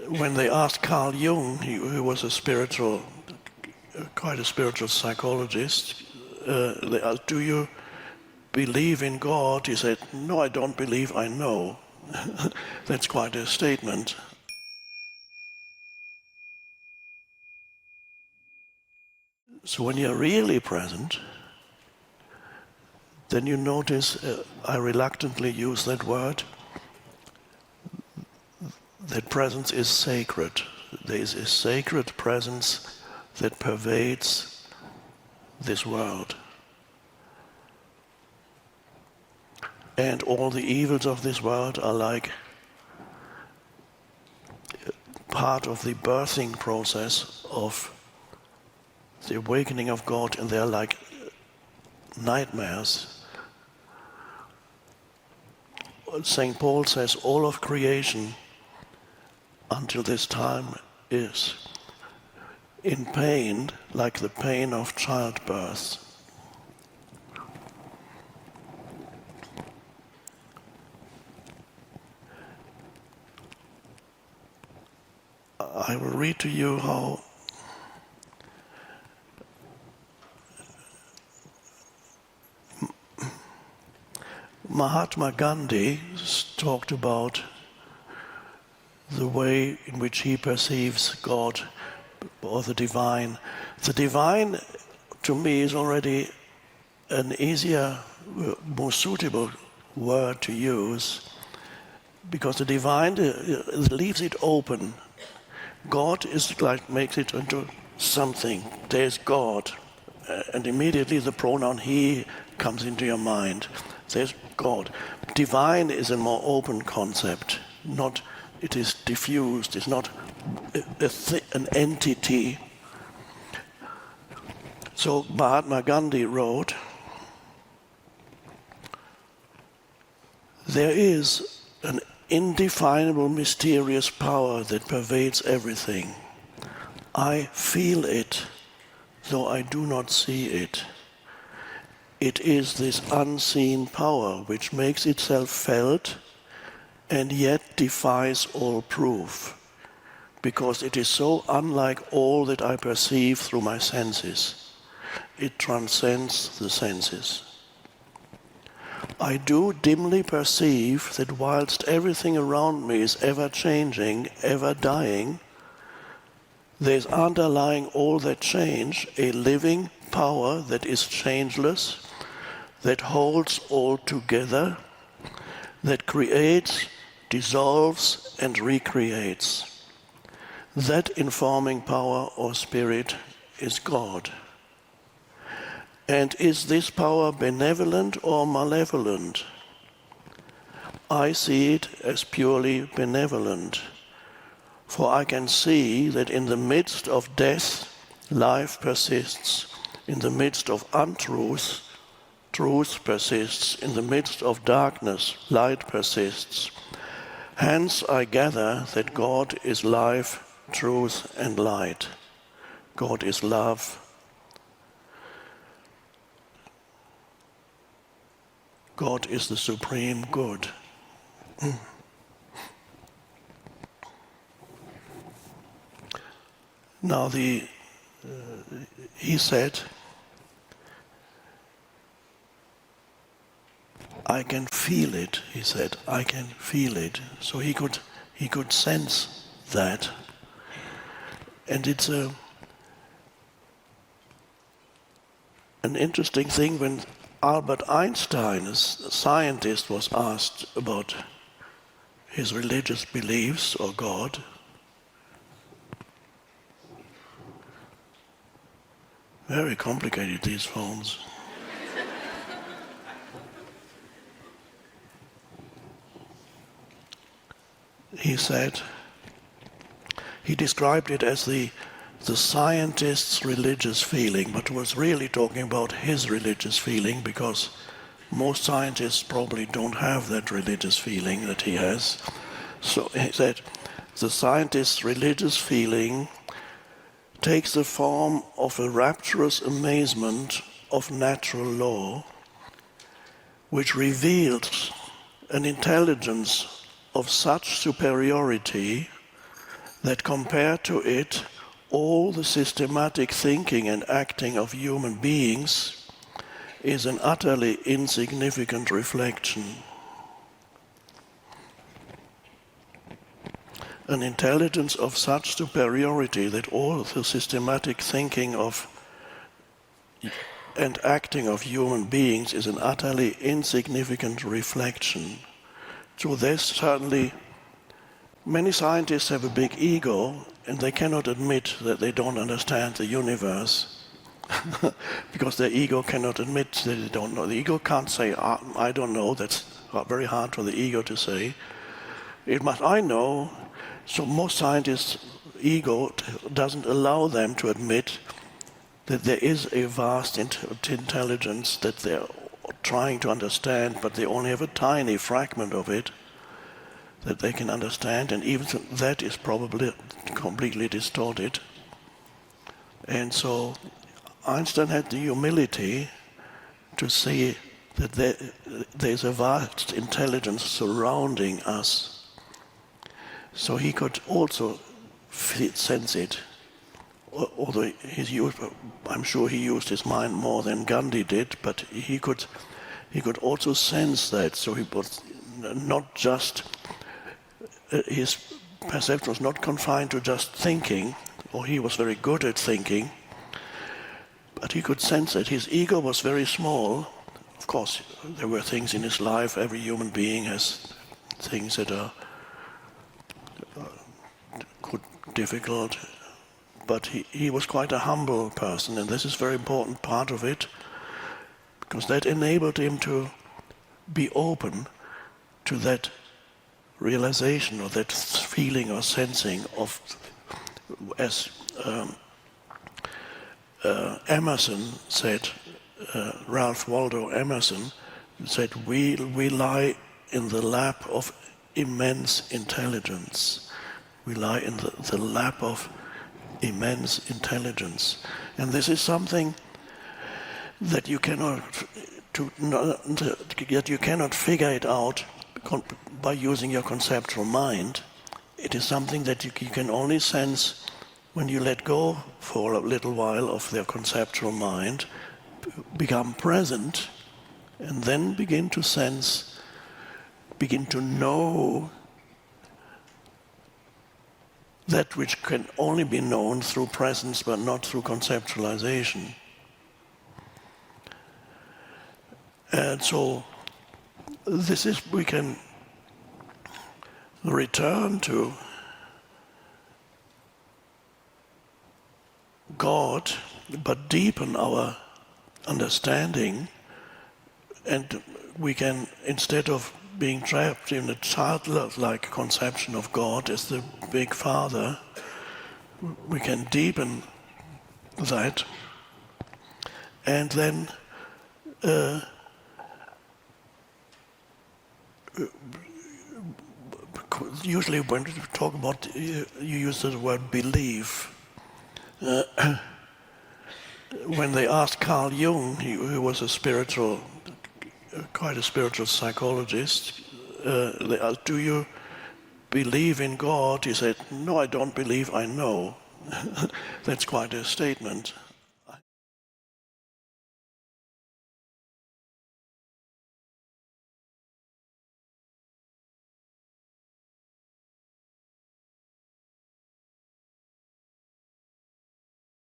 when they asked Carl Jung, who was quite a spiritual psychologist, they asked, "Do you believe in God?" He said, "No, I don't believe, I know." That's quite a statement. So when you're really present, then you notice, I reluctantly use that word, that presence is sacred. There is a sacred presence that pervades this world. And all the evils of this world are like part of the birthing process of the awakening of God, and they're like nightmares. St. Paul says all of creation until this time is in pain, like the pain of childbirth. I will read to you how Mahatma Gandhi talked about the way in which he perceives God or the divine. The divine, to me, is already an easier, more suitable word to use, because the divine leaves it open. God is like makes it into something. There's God, and immediately the pronoun he comes into your mind. There's God. Divine is a more open concept. It is diffused. It's not an entity. So Mahatma Gandhi wrote, "There is an indefinable, mysterious power that pervades everything. I feel it, though I do not see it. It is this unseen power which makes itself felt and yet defies all proof, because it is so unlike all that I perceive through my senses. It transcends the senses. I do dimly perceive that whilst everything around me is ever changing, ever dying, there is underlying all that change a living power that is changeless, that holds all together, that creates, dissolves, and recreates. That informing power or spirit is God. And is this power benevolent or malevolent? I see it as purely benevolent, for I can see that in the midst of death, life persists. In the midst of untruth, truth persists. In the midst of darkness, light persists. Hence I gather that God is life, truth, and light. God is love. God is the supreme good." Now he said, "I can feel it," he said, "I can feel it." So he could sense that. And it's an interesting thing when Albert Einstein, a scientist, was asked about his religious beliefs or God. Very complicated, these phones. He said, he described it as the scientist's religious feeling, but was really talking about his religious feeling, because most scientists probably don't have that religious feeling that he has. So he said, the scientist's religious feeling takes the form of a rapturous amazement of natural law, which reveals an intelligence of such superiority that compared to it, all the systematic thinking and acting of human beings is an utterly insignificant reflection. An intelligence of such superiority that all the systematic thinking of and acting of human beings is an utterly insignificant reflection. So there's certainly, many scientists have a big ego and they cannot admit that they don't understand the universe because their ego cannot admit that they don't know. The ego can't say, I don't know. That's very hard for the ego to say. It must, I know. So most scientists' ego doesn't allow them to admit that there is a vast intelligence that they're trying to understand, but they only have a tiny fragment of it that they can understand, and even that is probably completely distorted. And so Einstein had the humility to see that there's a vast intelligence surrounding us. So he could also sense it, although I'm sure he used his mind more than Gandhi did, but he could also sense that. So he was not just, his perception was not confined to just thinking, or he was very good at thinking, but he could sense that his ego was very small. Of course, there were things in his life, every human being has things that are difficult, but he was quite a humble person, and this is a very important part of it, because that enabled him to be open to that realization or that feeling or sensing of, as Emerson said, Ralph Waldo Emerson said, we lie in the lap of immense intelligence. We lie in the lap of immense intelligence. And this is something that you cannot figure it out by using your conceptual mind. It is something that you can only sense when you let go for a little while of their conceptual mind, become present, and then begin to sense, begin to know that which can only be known through presence but not through conceptualization. And so this is, we can return to God, but deepen our understanding, and we can, instead of being trapped in a childlike conception of God as the big father, we can deepen that, and then usually when you talk about, you use the word belief. When they asked Carl Jung, who was quite a spiritual psychologist, they asked, do you believe in God? He said, no, I don't believe, I know. That's quite a statement.